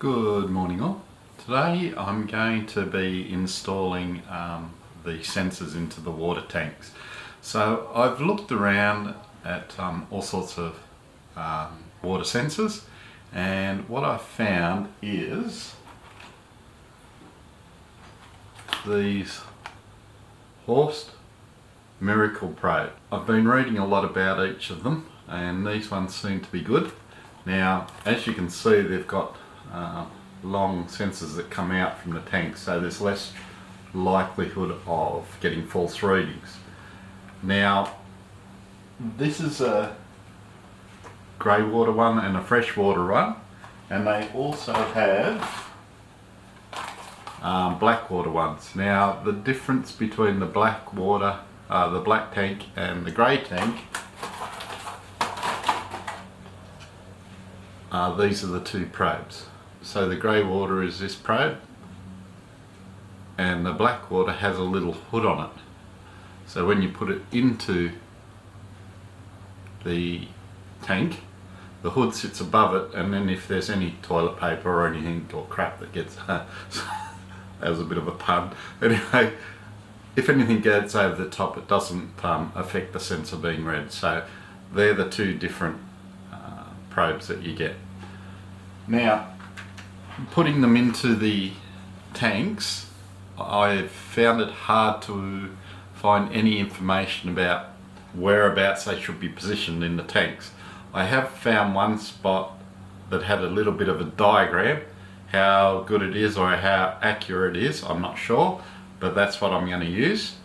Good morning all. Today I'm going to be installing the sensors into the water tanks. So I've looked around at all sorts of water sensors, and what I've found is these Horst Miracle Probes. I've been reading a lot about each of them, and these ones seem to be good. Now, as you can see, they've got long sensors that come out from the tank, so there's less likelihood of getting false readings. Now, this is a grey water one and a fresh water one, and they also have black water ones. Now, the difference between the black water, the black tank and the grey tank, these are the two probes. So the grey water is this probe, and the black water has a little hood on it. So when you put it into the tank, the hood sits above it, and then if there's any toilet paper or anything or crap that gets that was a bit of a pun. Anyway, if anything gets over the top, it doesn't affect the sensor being read. So they're the two different probes that you get. Now, putting them into the tanks, I've found it hard to find any information about whereabouts they should be positioned in the tanks. I have found one spot that had a little bit of a diagram. How good it is or how accurate it is, I'm not sure, but that's what I'm going to use.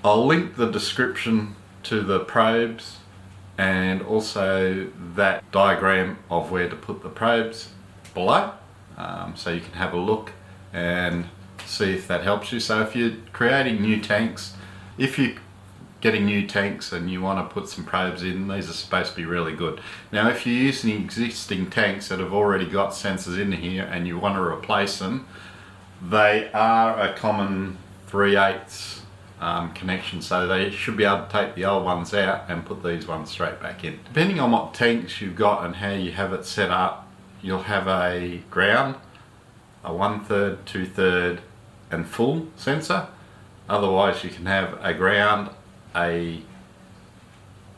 I'll link the description to the probes and also that diagram of where to put the probes below, so you can have a look and see if that helps you. So if you're creating new tanks, if you're getting new tanks and you want to put some probes in, these are supposed to be really good. Now, if you're using existing tanks that have already got sensors in here and you want to replace them, they are a common 3/8 connection, so they should be able to take the old ones out and put these ones straight back in. Depending on what tanks you've got and how you have it set up, you'll have a ground, a 1/3, 2/3 and full sensor. Otherwise you can have a ground, a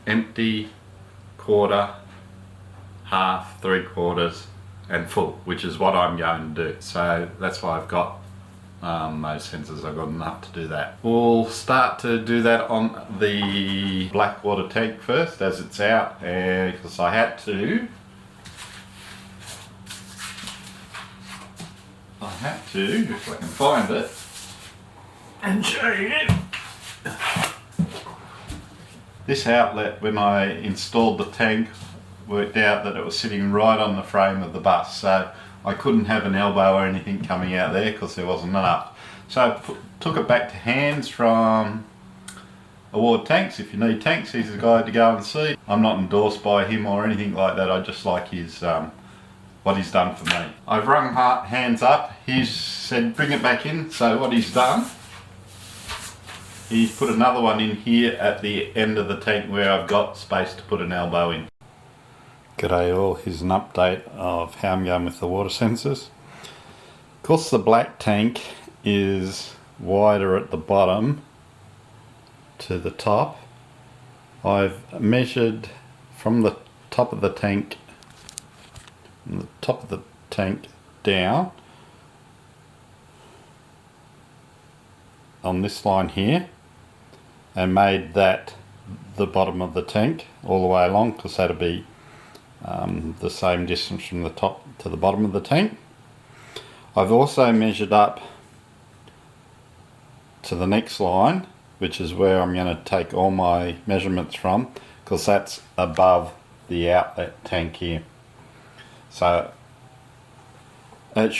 empty, quarter, half, 3/4 and full, which is what I'm going to do. So that's why I've got those sensors. I've got enough to do that. We'll start to do that on the black water tank first, as it's out, because I had to if I can find it and show you. This outlet, when I installed the tank, worked out that it was sitting right on the frame of the bus, so I couldn't have an elbow or anything coming out there because there wasn't enough. So I took it back to Hans from Award Tanks. If you need tanks, he's the guy to go and see. I'm not endorsed by him or anything like that. I just like his what he's done for me. I've rung Hans up. He's said bring it back in. So what he's done, he's put another one in here at the end of the tank where I've got space to put an elbow in. G'day all, here's an update of how I'm going with the water sensors. Of course the black tank is wider at the bottom to the top. I've measured from the top of the tank down on this line here and made that the bottom of the tank all the way along, because that'll be the same distance from the top to the bottom of the tank. I've also measured up to the next line, which is where I'm going to take all my measurements from, because that's above the outlet tank here. So that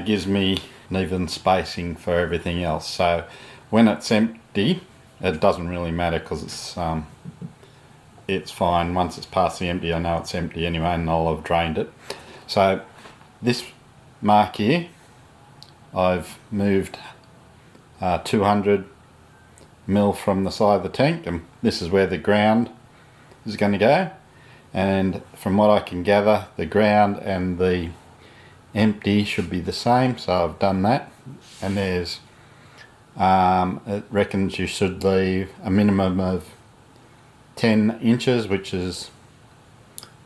gives me an even spacing for everything else. So when it's empty, it doesn't really matter because it's fine. Once it's past the empty, I know it's empty anyway, and I'll have drained it. So this mark here, I've moved 200 mil from the side of the tank, and this is where the ground is going to go. And from what I can gather, the ground and the empty should be the same, so I've done that. And there's it reckons you should leave a minimum of 10 inches, which is,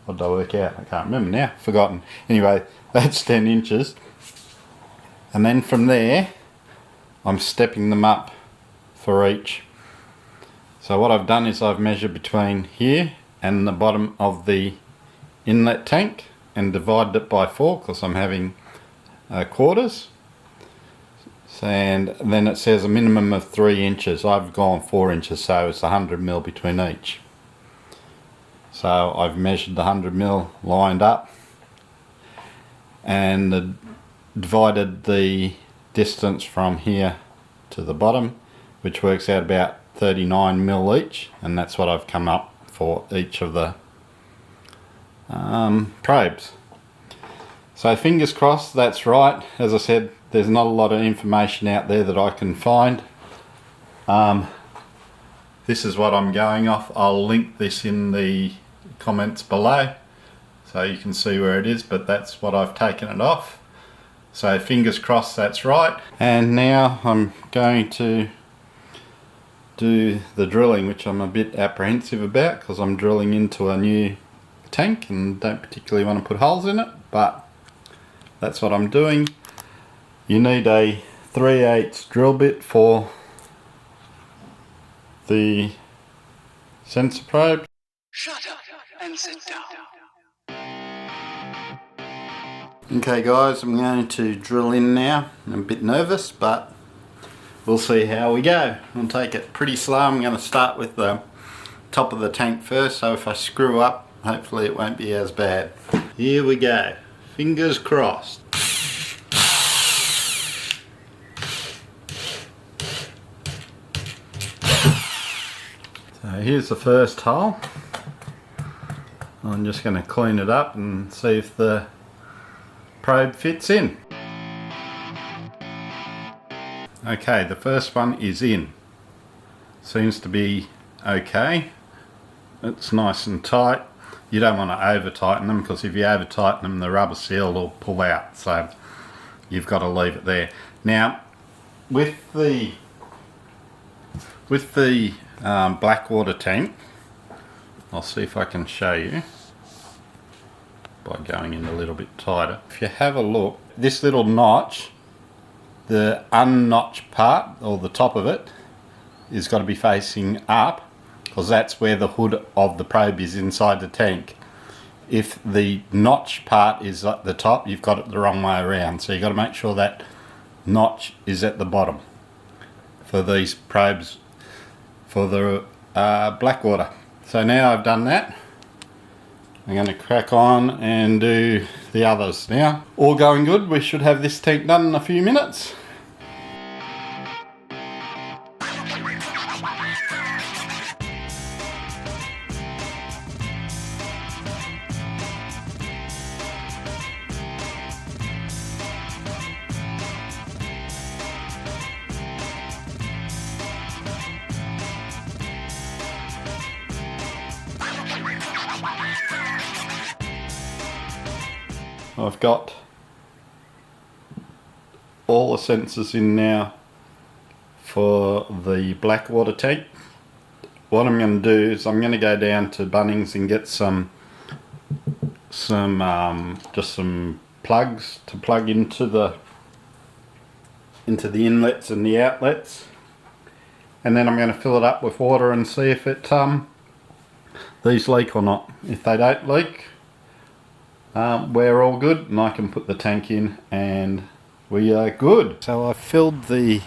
what did I work out? I can't remember now, forgotten. Anyway, that's 10 inches. And then from there, I'm stepping them up for each. So what I've done is I've measured between here and the bottom of the inlet tank and divided it by 4 because I'm having quarters. And then it says a minimum of 3 inches. I've gone 4 inches, so it's 100 mil between each. So I've measured the 100 mil lined up and divided the distance from here to the bottom, which works out about 39 mil each, and that's what I've come up for each of the probes. So fingers crossed that's right. As I said, there's not a lot of information out there that I can find. This is what I'm going off. I'll link this in the comments below so you can see where it is, but that's what I've taken it off. So fingers crossed that's right. And now I'm going to do the drilling, which I'm a bit apprehensive about because I'm drilling into a new tank and don't particularly want to put holes in it, but that's what I'm doing. You need a 3/8 drill bit for the sensor probe. Shut up and sit down. Okay guys, I'm going to drill in now. I'm a bit nervous, but we'll see how we go. I'll take it pretty slow. I'm going to start with the top of the tank first, so if I screw up, hopefully it won't be as bad. Here we go. Fingers crossed. So here's the first hole. I'm just going to clean it up and see if the probe fits in. Okay, the first one is in. Seems to be okay. It's nice and tight. You don't want to over tighten them because if you over tighten them the rubber seal will pull out, so you've got to leave it there. Now with the Blackwater tank, I'll see if I can show you by going in a little bit tighter. If you have a look, this little notch, the unnotched part or the top of it is got to be facing up because that's where the hood of the probe is inside the tank. If the notch part is at the top, you've got it the wrong way around, so you've got to make sure that notch is at the bottom for these probes for the Blackwater. So now I've done that, I'm going to crack on and do the others now. All going good, we should have this tank done in a few minutes. I've got all the sensors in now for the Blackwater tank. What I'm going to do is I'm going to go down to Bunnings and get some plugs to plug into the inlets and the outlets, and then I'm going to fill it up with water and see if these leak or not. If they don't leak, we're all good and I can put the tank in and we are good. So I filled the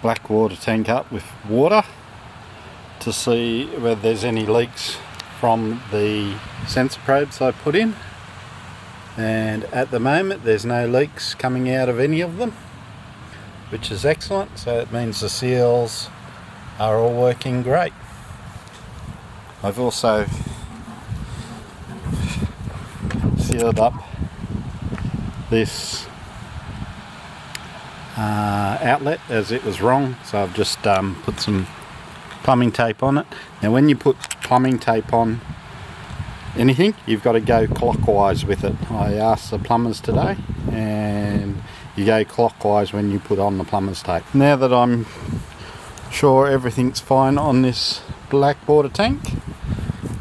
Blackwater tank up with water to see whether there's any leaks from the sensor probes I put in, and at the moment there's no leaks coming out of any of them, which is excellent. So it means the seals are all working great. I've also sealed up this outlet as it was wrong, so I've just put some plumbing tape on it. Now when you put plumbing tape on anything, you've got to go clockwise with it. I asked the plumbers today, and you go clockwise when you put on the plumber's tape. Now that I'm sure everything's fine on this black water tank,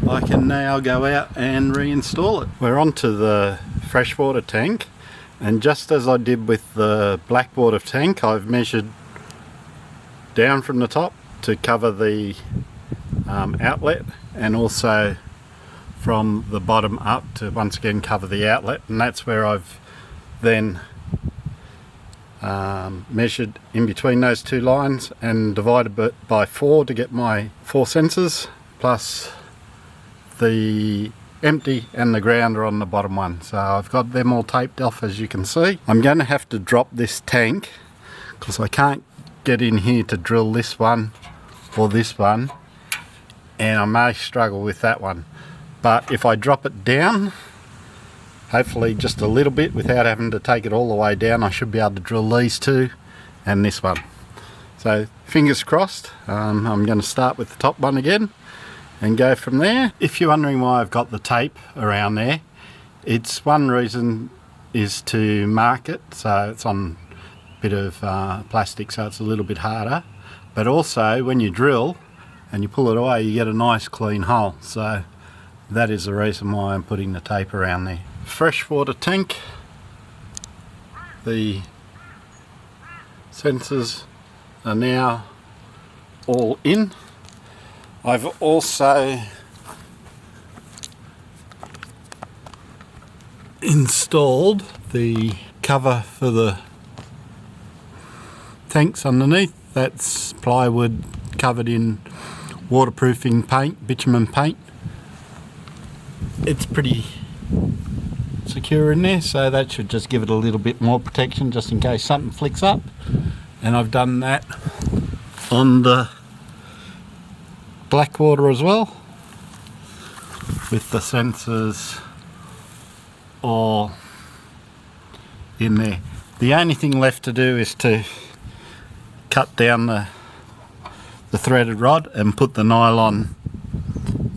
I can now go out and reinstall it. We're onto the freshwater tank, and just as I did with the black water tank, I've measured down from the top to cover the outlet, and also from the bottom up to once again cover the outlet, and that's where I've then measured in between those two lines and divided it by 4 to get my 4 sensors, plus the empty and the grounder on the bottom one. So I've got them all taped off, as you can see. I'm going to have to drop this tank because I can't get in here to drill this one or this one, and I may struggle with that one. But if I drop it down, hopefully just a little bit without having to take it all the way down, I should be able to drill these two and this one. So fingers crossed. I'm going to start with the top one again and go from there. If you're wondering why I've got the tape around there, it's one reason is to mark it, so it's on a bit of plastic, so it's a little bit harder. But also when you drill and you pull it away, you get a nice clean hole. So that is the reason why I'm putting the tape around there. Freshwater tank, the sensors are now all in. I've also installed the cover for the tanks underneath. That's plywood covered in waterproofing paint, bitumen paint. It's pretty secure in there, so that should just give it a little bit more protection just in case something flicks up. And I've done that on the black water as well, with the sensors all in there. The only thing left to do is to cut down the threaded rod and put the nylon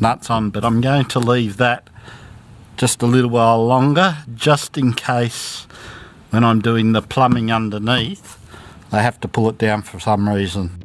nuts on, but I'm going to leave that just a little while longer, just in case when I'm doing the plumbing underneath I have to pull it down for some reason.